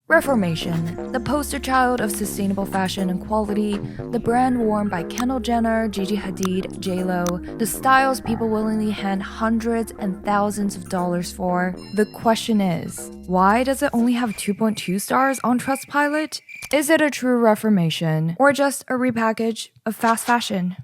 Reformation, the poster child of sustainable fashion and quality, the brand worn by Kendall Jenner, Gigi Hadid, J.Lo, the styles people willingly hand hundreds and thousands of dollars for. The question is, why does it only have 2.2 stars on Trustpilot? Is it a true reformation, or just a repackage of fast fashion?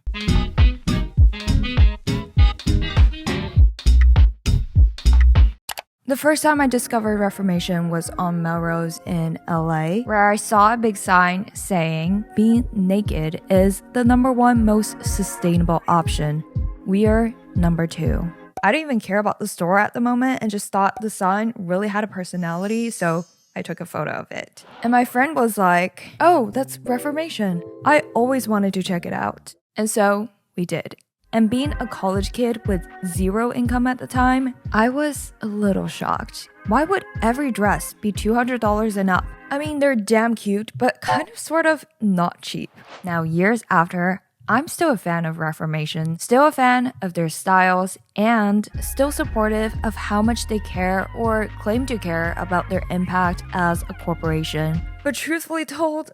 The first time I discovered Reformation was on Melrose in LA, where I saw a big sign saying, being naked is the #1 most sustainable option. We are #2. I didn't even care about the store at the moment and just thought the sign really had a personality, so I took a photo of it. And my friend was like, oh, that's Reformation. I always wanted to check it out. And so we did. And being a college kid with zero income at the time, I was a little shocked. Why would every dress be $200 and up? I mean, they're damn cute, but kind of sort of not cheap. Now, years after, I'm still a fan of Reformation, still a fan of their styles, and still supportive of how much they care or claim to care about their impact as a corporation. But truthfully told,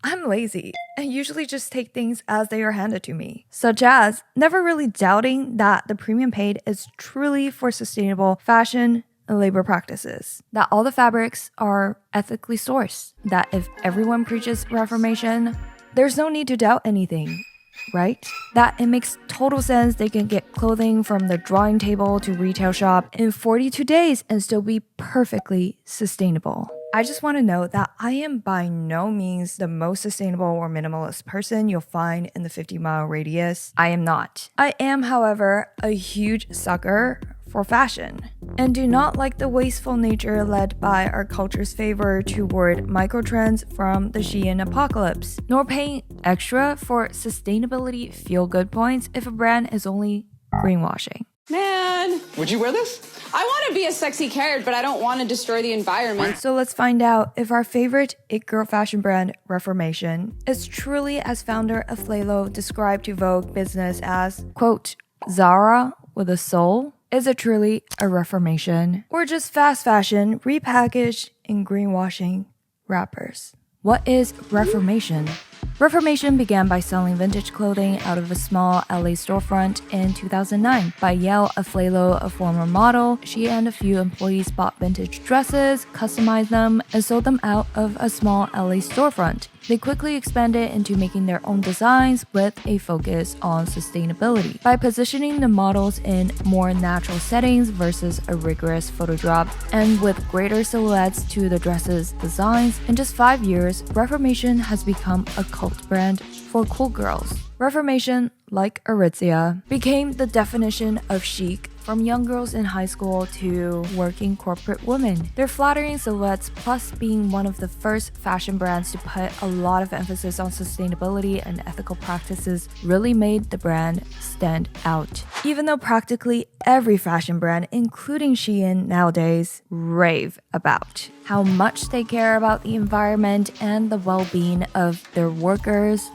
I'm lazy and usually just take things as they are handed to me, such as never really doubting that the premium paid is truly for sustainable fashion and labor practices, that all the fabrics are ethically sourced, that if everyone preaches Reformation, there's no need to doubt anything, right? That it makes total sense they can get clothing from the drawing table to retail shop in 42 days and still be perfectly sustainable. I just want to note that I am by no means the most sustainable or minimalist person you'll find in the 50-mile radius. I am not. I am, however, a huge sucker for fashion and do not like the wasteful nature led by our culture's favor toward microtrends from the Shein apocalypse, nor paying extra for sustainability feel-good points if a brand is only greenwashing. Man, would you wear this? I want to be a sexy carrot, but I don't want to destroy the environment. So let's find out if our favorite it girl fashion brand, Reformation, is truly as founder of Flalo described to Vogue Business as, quote, Zara with a soul. Is it truly a reformation? Or just fast fashion repackaged in greenwashing wrappers? What is Reformation? Reformation began by selling vintage clothing out of a small LA storefront in 2009. By Yale Aflalo, a former model, she and a few employees bought vintage dresses, customized them, and sold them out of a small LA storefront. They quickly expanded into making their own designs with a focus on sustainability. By positioning the models in more natural settings versus a rigorous photo drop, and with greater silhouettes to the dresses' designs, in just 5 years, Reformation has become a cult brand for cool girls. Reformation, like Aritzia, became the definition of chic from young girls in high school to working corporate women. Their flattering silhouettes, plus being one of the first fashion brands to put a lot of emphasis on sustainability and ethical practices, really made the brand stand out. Even though practically every fashion brand, including Shein nowadays, rave about how much they care about the environment and the well-being of their workers,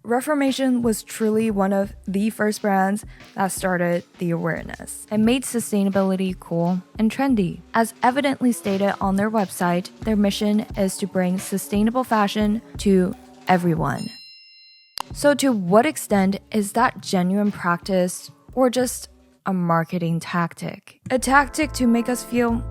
Reformation was truly one of the first brands that started the awareness and made sustainability cool and trendy. As evidently stated on their website, their mission is to bring sustainable fashion to everyone. So to what extent is that genuine practice or just a marketing tactic? A tactic to make us feel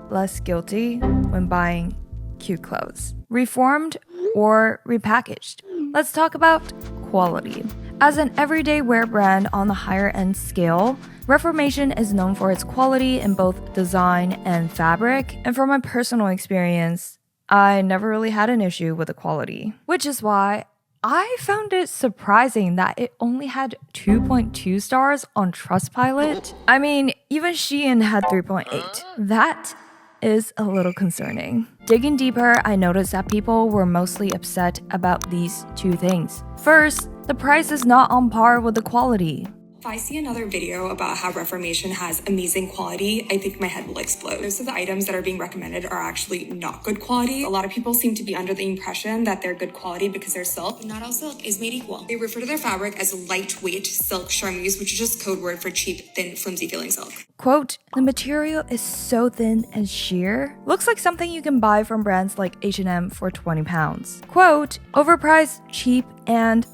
less guilty when buying cute clothes. Reformed or repackaged? Let's talk about quality. As an everyday wear brand on the higher end scale, Reformation is known for its quality in both design and fabric, and from my personal experience, I never really had an issue with the quality, which is why I found it surprising that it only had 2.2 stars on Trustpilot. I mean, even Shein had 3.8. That is a little concerning. Digging deeper, I noticed that people were mostly upset about these two things. First, the price is not on par with the quality. If I see another video about how Reformation has amazing quality, I think my head will explode. Most of the items that are being recommended are actually not good quality. A lot of people seem to be under the impression that they're good quality because they're silk. Not all silk is made equal. They refer to their fabric as lightweight silk charmeuse, which is just code word for cheap, thin, flimsy feeling silk. Quote, the material is so thin and sheer. Looks like something you can buy from brands like H&M for 20 pounds. Quote, overpriced, cheap, and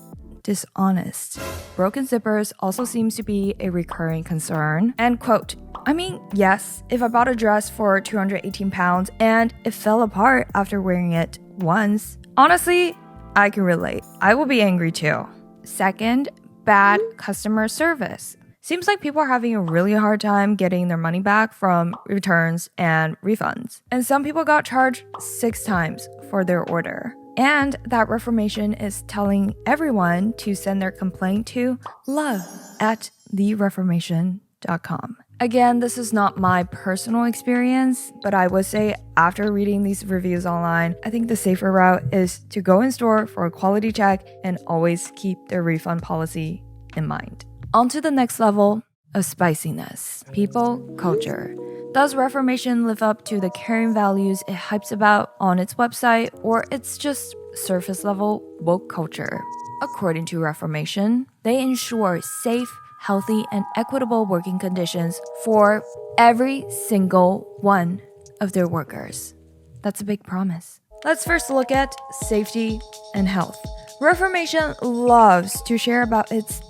dishonest. Broken zippers also seems to be a recurring concern. And quote, I mean, yes, if I bought a dress for 218 pounds and it fell apart after wearing it once, honestly, I can relate. I will be angry too. Second, bad customer service. Seems like people are having a really hard time getting their money back from returns and refunds. And some people got charged 6 times for their order. And that Reformation is telling everyone to send their complaint to love@thereformation.com. Again, this is not my personal experience, but I would say after reading these reviews online, I think the safer route is to go in store for a quality check and always keep their refund policy in mind. On to the next level of spiciness. People, culture. Does Reformation live up to the caring values it hypes about on its website, or it's just surface level woke culture? According to Reformation, they ensure safe, healthy, and equitable working conditions for every single one of their workers. That's a big promise. Let's first look at safety and health. Reformation loves to share about its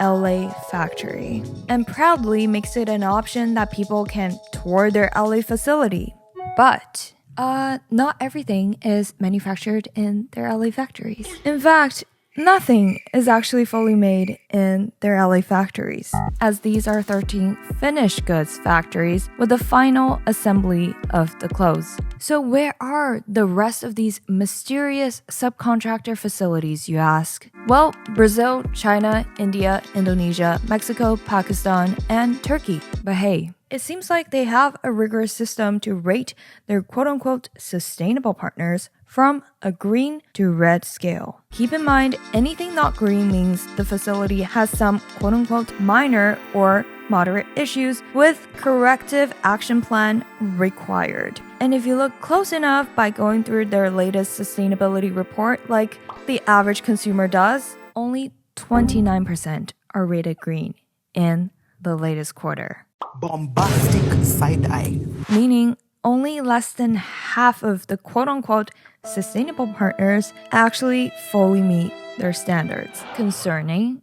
LA factory and proudly makes it an option that people can tour their LA facility. But not everything is manufactured in their LA factories. In fact, nothing is actually fully made in their LA factories, as these are 13 finished goods factories with the final assembly of the clothes. So where are the rest of these mysterious subcontractor facilities, you ask? Well, Brazil, China, India, Indonesia, Mexico, Pakistan, and Turkey. But hey, it seems like they have a rigorous system to rate their quote-unquote sustainable partners from a green to red scale. Keep in mind, anything not green means the facility has some quote-unquote minor or moderate issues with corrective action plan required. And if you look close enough by going through their latest sustainability report, like the average consumer does, only 29% are rated green in the latest quarter. Bombastic side-eye. Meaning only less than half of the quote-unquote sustainable partners actually fully meet their standards. Concerning?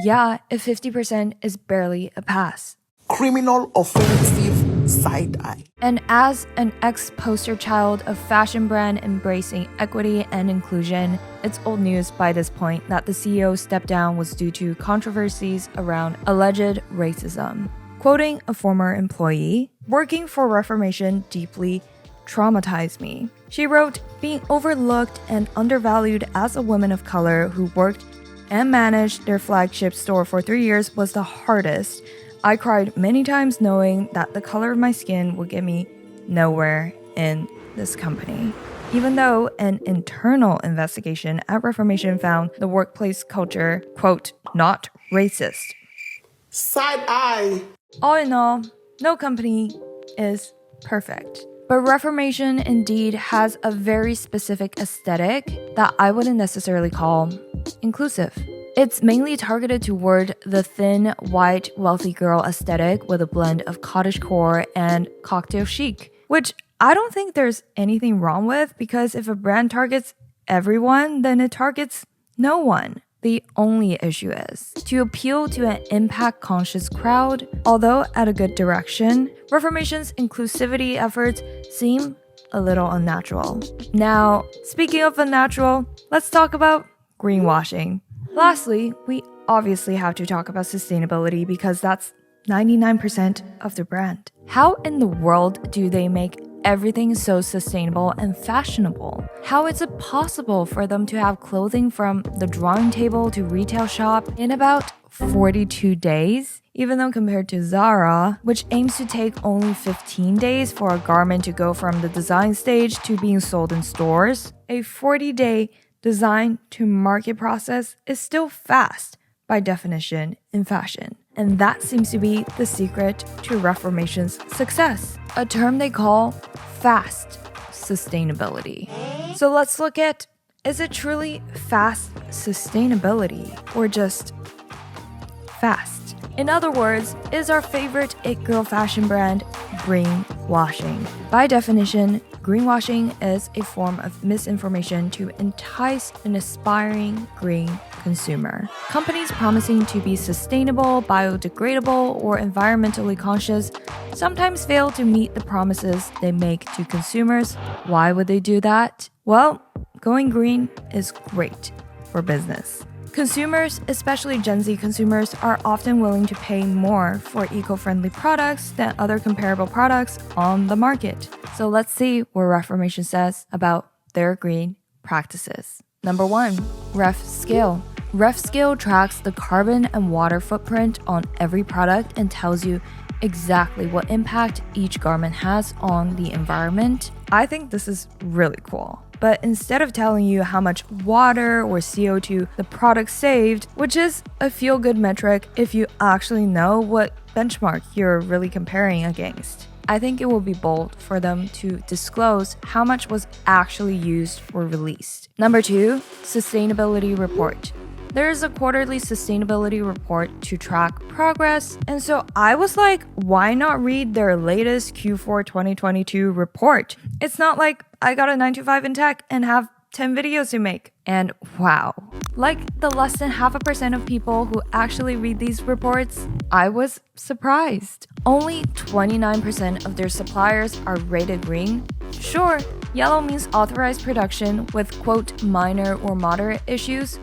Yeah, if 50% is barely a pass. Criminal offensive side-eye. And as an ex-poster child of fashion brand embracing equity and inclusion, it's old news by this point that the CEO step down was due to controversies around alleged racism. Quoting a former employee, working for Reformation deeply traumatized me. She wrote, being overlooked and undervalued as a woman of color who worked and managed their flagship store for 3 years was the hardest. I cried many times knowing that the color of my skin would get me nowhere in this company. Even though an internal investigation at Reformation found the workplace culture, quote, not racist. Side-eye. All in all, no company is perfect. But Reformation indeed has a very specific aesthetic that I wouldn't necessarily call inclusive. It's mainly targeted toward the thin, white, wealthy girl aesthetic with a blend of cottagecore and cocktail chic, which I don't think there's anything wrong with, because if a brand targets everyone, then it targets no one. The only issue is to appeal to an impact-conscious crowd. Although at a good direction, Reformation's inclusivity efforts seem a little unnatural. Now, speaking of unnatural, let's talk about greenwashing. Lastly, we obviously have to talk about sustainability because that's 99% of the brand. How in the world do they make everything so sustainable and fashionable? How is it possible for them to have clothing from the drawing table to retail shop in about 42 days? Even though compared to Zara, which aims to take only 15 days for a garment to go from the design stage to being sold in stores, a 40-day design to market process is still fast by definition in fashion. And that seems to be the secret to Reformation's success, a term they call fast sustainability. So let's look at, is it truly fast sustainability or just fast? In other words, is our favorite it girl fashion brand greenwashing? By definition, greenwashing is a form of misinformation to entice an aspiring green consumer. Companies promising to be sustainable, biodegradable, or environmentally conscious sometimes fail to meet the promises they make to consumers. Why would they do that? Well, going green is great for business. Consumers, especially Gen Z consumers, are often willing to pay more for eco-friendly products than other comparable products on the market. So let's see what Reformation says about their green practices. Number 1, Ref Scale. Ref Scale tracks the carbon and water footprint on every product and tells you exactly what impact each garment has on the environment. I think this is really cool. But instead of telling you how much water or CO2 the product saved, which is a feel-good metric if you actually know what benchmark you're really comparing against, I think it will be bold for them to disclose how much was actually used or released. Number 2, Sustainability Report. There is a quarterly sustainability report to track progress, and so I was like, why not read their latest Q4 2022 report? It's not like I got a 9-to-5 in tech and have 10 videos to make. And wow, like the less than 0.5% of people who actually read these reports, I was surprised. Only 29% of their suppliers are rated green. Sure, yellow means authorized production with quote minor or moderate issues,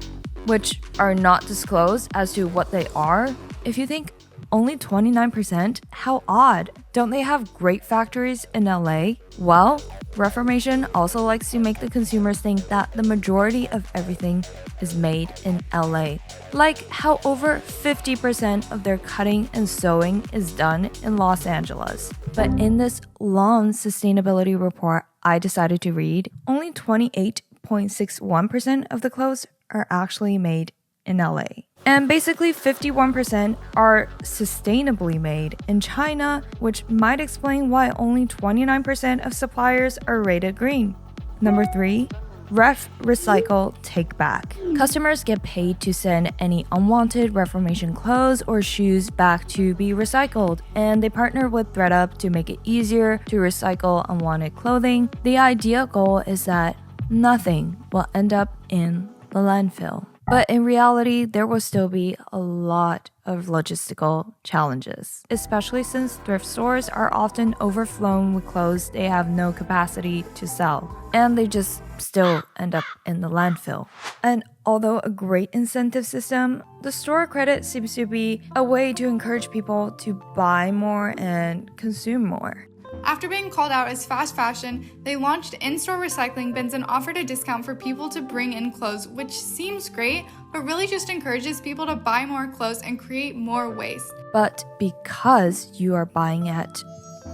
which are not disclosed as to what they are. If you think only 29%, how odd. Don't they have great factories in LA? Well, Reformation also likes to make the consumers think that the majority of everything is made in LA. Like how over 50% of their cutting and sewing is done in Los Angeles. But in this long sustainability report I decided to read, only 28.61% of the clothes are actually made in LA. And basically 51% are sustainably made in China, which might explain why only 29% of suppliers are rated green. Number 3, Ref Recycle Take Back. Customers get paid to send any unwanted Reformation clothes or shoes back to be recycled, and they partner with ThredUp to make it easier to recycle unwanted clothing. The ideal goal is that nothing will end up in the landfill. But in reality, there will still be a lot of logistical challenges, especially since thrift stores are often overflown with clothes they have no capacity to sell, and they just still end up in the landfill. And although a great incentive system, the store credit seems to be a way to encourage people to buy more and consume more. After being called out as fast fashion, they launched in-store recycling bins and offered a discount for people to bring in clothes, which seems great, but really just encourages people to buy more clothes and create more waste. But because you are buying at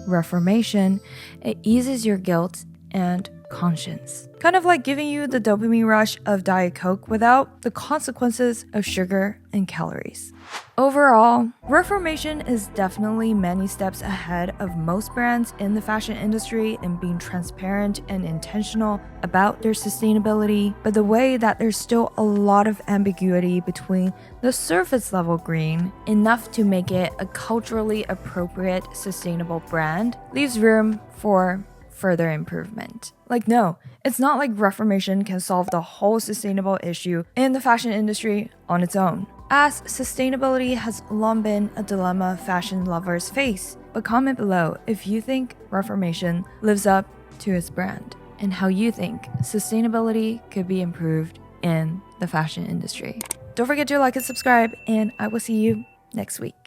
Reformation, it eases your guilt and conscience. Kind of like giving you the dopamine rush of Diet Coke without the consequences of sugar and calories. Overall, Reformation is definitely many steps ahead of most brands in the fashion industry in being transparent and intentional about their sustainability, but the way that there's still a lot of ambiguity between the surface level green, enough to make it a culturally appropriate, sustainable brand, leaves room for further improvement. Like, no, it's not like Reformation can solve the whole sustainable issue in the fashion industry on its own, as sustainability has long been a dilemma fashion lovers face. But comment below if you think Reformation lives up to its brand and how you think sustainability could be improved in the fashion industry. Don't forget to like and subscribe, and I will see you next week.